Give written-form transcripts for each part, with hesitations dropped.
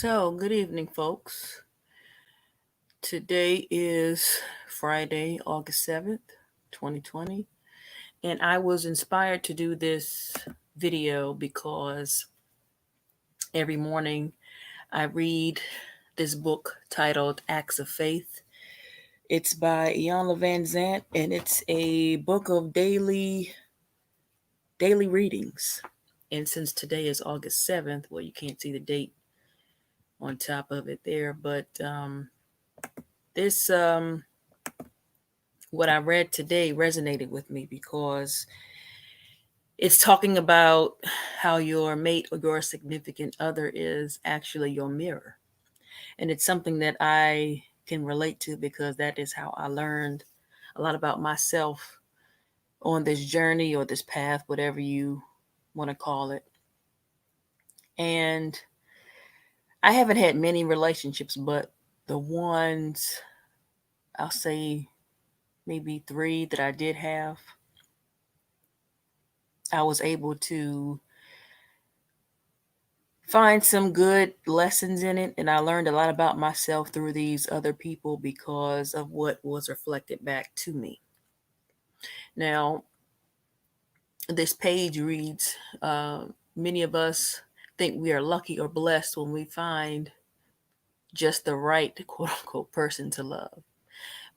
So, good evening, folks. Today is Friday, August 7th, 2020, and I was inspired to do this video because every morning I read this book titled Acts of Faith. It's by Ian Van Zant, and it's a book of daily readings. And since today is August 7th, well, you can't see the date on top of it there, but this what I read today resonated with me because it's talking about how your mate or your significant other is actually your mirror. And it's something that I can relate to because that is how I learned a lot about myself on this journey or this path, whatever you want to call it. And I haven't had many relationships, but the ones I'll say maybe three that I did have, I was able to find some good lessons in it. And I learned a lot about myself through these other people because of what was reflected back to me. Now, this page reads many of us think we are lucky or blessed when we find just the right quote unquote person to love.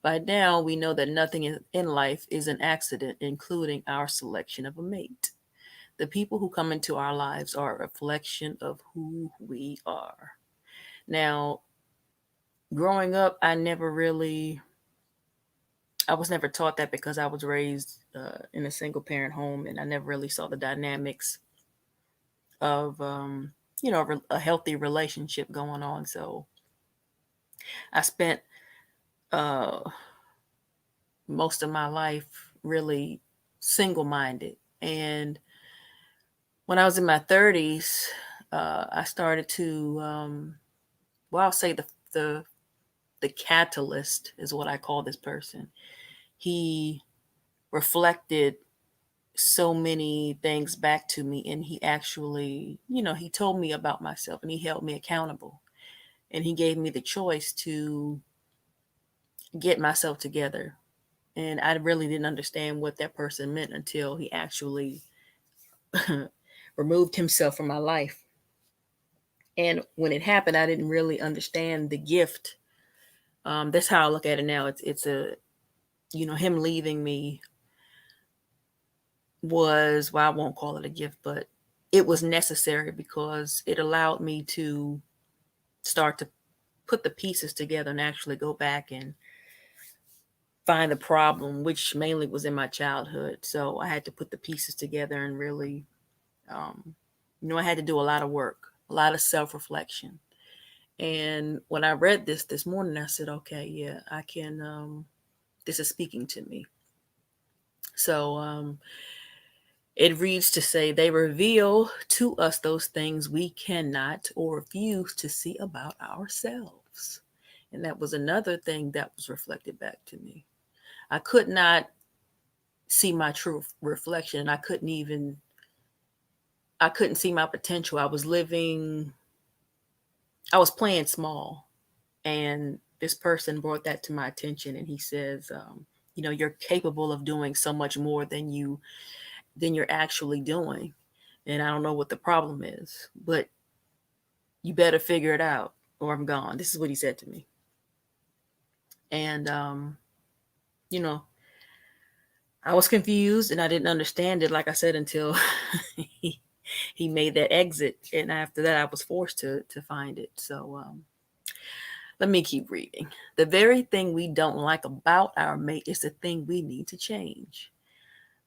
By now, we know that nothing in life is an accident, including our selection of a mate. The people who come into our lives are a reflection of who we are. Now, growing up, I was never taught that because I was raised in a single parent home, and I never really saw the dynamics of, a healthy relationship going on. So I spent uh, most of my life really single minded. And when I was in my 30s, I started to, I'll say the catalyst is what I call this person. He reflected so many things back to me, and he actually, he told me about myself and he held me accountable, and he gave me the choice to get myself together. And I really didn't understand what that person meant until he actually removed himself from my life. And when it happened, I didn't really understand the gift. That's how I look at it now. It's a, him leaving me was, well, I won't call it a gift, but it was necessary because it allowed me to start to put the pieces together and actually go back and find the problem, which mainly was in my childhood. So I had to put the pieces together and really, um, I had to do a lot of work, a lot of self reflection. And when I read this morning, I said, okay, yeah, I can. This is speaking to me. So it reads to say, they reveal to us those things we cannot or refuse to see about ourselves. And that was another thing that was reflected back to me. I could not see my true reflection. I couldn't see my potential. I was playing small. And this person brought that to my attention, and he says, you're capable of doing so much more than you're actually doing. And I don't know what the problem is, but you better figure it out or I'm gone. This is what he said to me. And, you know, I was confused and I didn't understand it, like I said, until he, he made that exit. And after that, I was forced to find it. So let me keep reading. The very thing we don't like about our mate is the thing we need to change.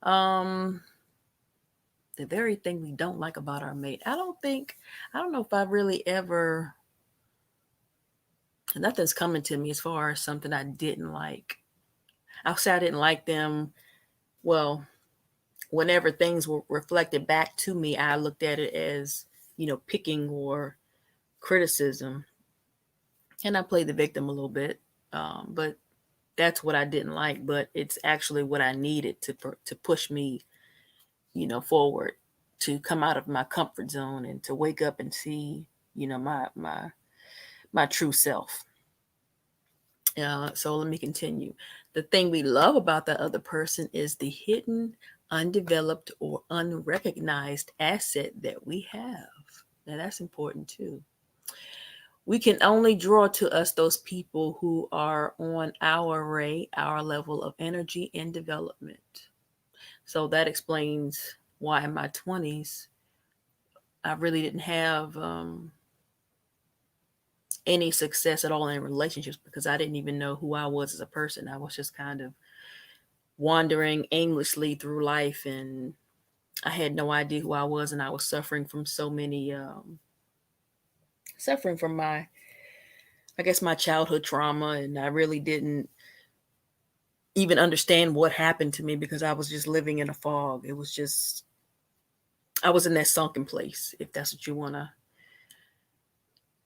Um, the very thing we don't like about our mate. I don't know if I've really ever, nothing's coming to me as far as something I didn't like. I'll say I didn't like them. Well, whenever things were reflected back to me, I looked at it as, picking or criticism. And I played the victim a little bit. But that's what I didn't like, but it's actually what I needed to push me, forward, to come out of my comfort zone and to wake up and see, my my true self. So let me continue. The thing we love about that other person is the hidden, undeveloped, or unrecognized asset that we have. Now, that's important too. We can only draw to us those people who are on our ray, our level of energy and development. So that explains why in my 20s, I really didn't have any success at all in relationships because I didn't even know who I was as a person. I was just kind of wandering aimlessly through life, and I had no idea who I was, and I was suffering from so many suffering from my, I guess, my childhood trauma, and I really didn't even understand what happened to me because I was just living in a fog. It was just, I was in that sunken place, if that's what you want to.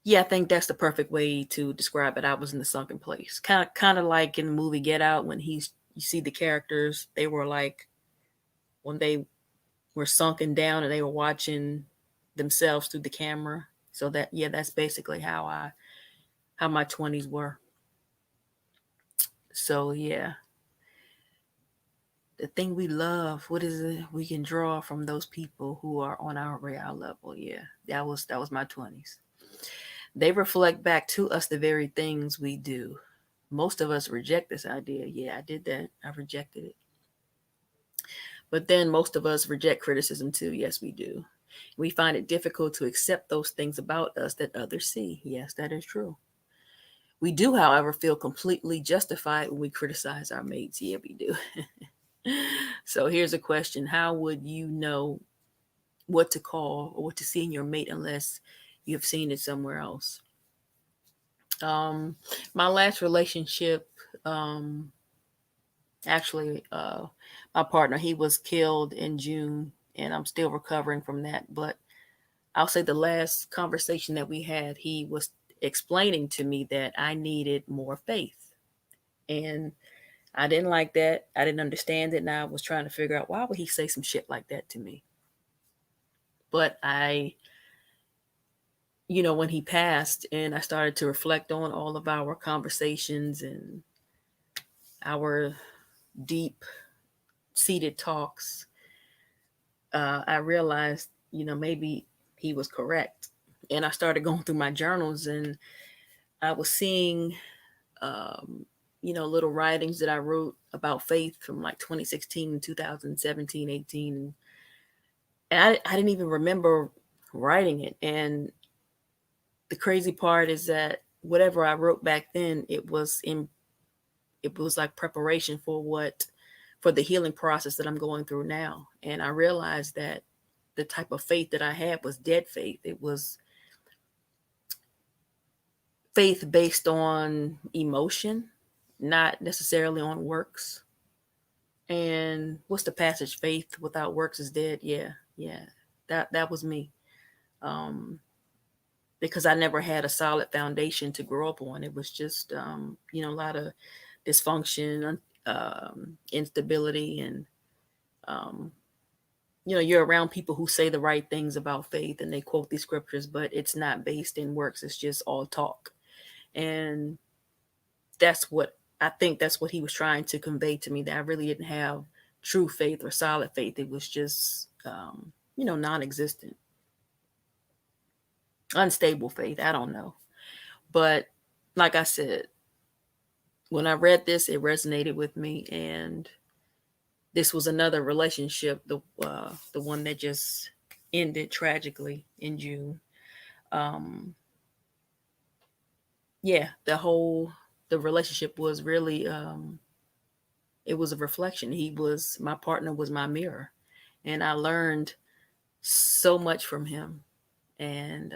Yeah, I think that's the perfect way to describe it. I was in the sunken place, kind of like in the movie Get Out when you see the characters, they were like, when they were sunken down and they were watching themselves through the camera. So that, yeah, that's basically how my 20s were. So yeah, the thing we love, what is it we can draw from those people who are on our real level? Yeah, that was my 20s. They reflect back to us the very things we do. Most of us reject this idea. Yeah, I did that. I rejected it. But then most of us reject criticism too. Yes, we do. We find it difficult to accept those things about us that others see. Yes, that is true. We do, however, feel completely justified when we criticize our mates. Yeah, we do. So here's a question. How would you know what to call or what to see in your mate unless you have seen it somewhere else? Um, my last relationship, um, actually, my partner, he was killed in June, and I'm still recovering from that. But I'll say the last conversation that we had, he was explaining to me that I needed more faith. And I didn't like that. I didn't understand it. And I was trying to figure out why would he say some shit like that to me. But when he passed and I started to reflect on all of our conversations and our deep seated talks, I realized, maybe he was correct. And I started going through my journals and I was seeing, little writings that I wrote about faith from like 2016 and 2017, 18. And I didn't even remember writing it. And the crazy part is that whatever I wrote back then, it was like preparation for the healing process that I'm going through now. And I realized that the type of faith that I had was dead faith. It was faith based on emotion, not necessarily on works. And what's the passage? Faith without works is dead. Yeah, yeah. That was me. Um, because I never had a solid foundation to grow up on. It was just a lot of dysfunction, instability, and um, you're around people who say the right things about faith and they quote these scriptures, but it's not based in works. It's just all talk. And that's what he was trying to convey to me, that I really didn't have true faith or solid faith. It was just, non-existent, unstable faith. I don't know. But like I said, when I read this, it resonated with me. And this was another relationship, the one that just ended tragically in June. Um, yeah, the relationship was really, it was a reflection. My partner was my mirror, and I learned so much from him. And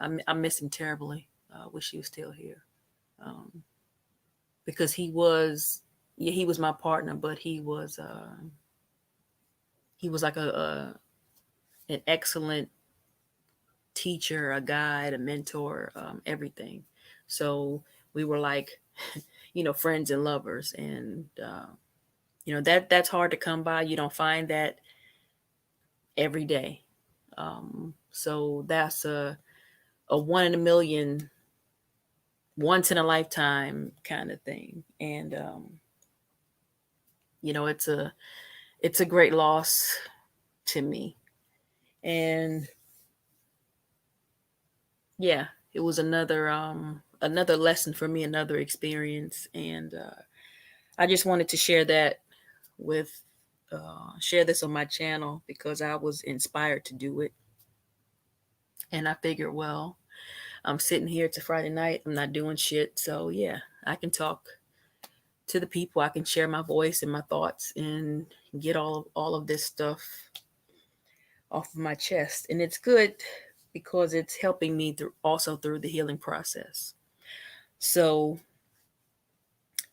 I miss him terribly. I wish he was still here, um, because yeah, he was my partner, but he was like an excellent teacher, a guide, a mentor, everything. So we were like, friends and lovers, and that's hard to come by. You don't find that every day. So that's a one in a million once in a lifetime kind of thing. And it's a great loss to me. And yeah, it was another lesson for me, another experience. And I just wanted to share that with share this on my channel because I was inspired to do it. And I figured, well, I'm sitting here, it's a Friday night, I'm not doing shit, so yeah, I can talk to the people, I can share my voice and my thoughts and get all of this stuff off of my chest. And it's good because it's helping me through the healing process. So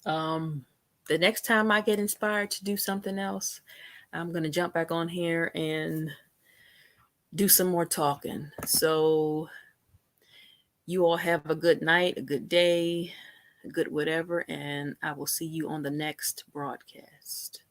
um the next time I get inspired to do something else, I'm going to jump back on here and do some more talking. So you all have a good night, a good day, a good whatever, and I will see you on the next broadcast.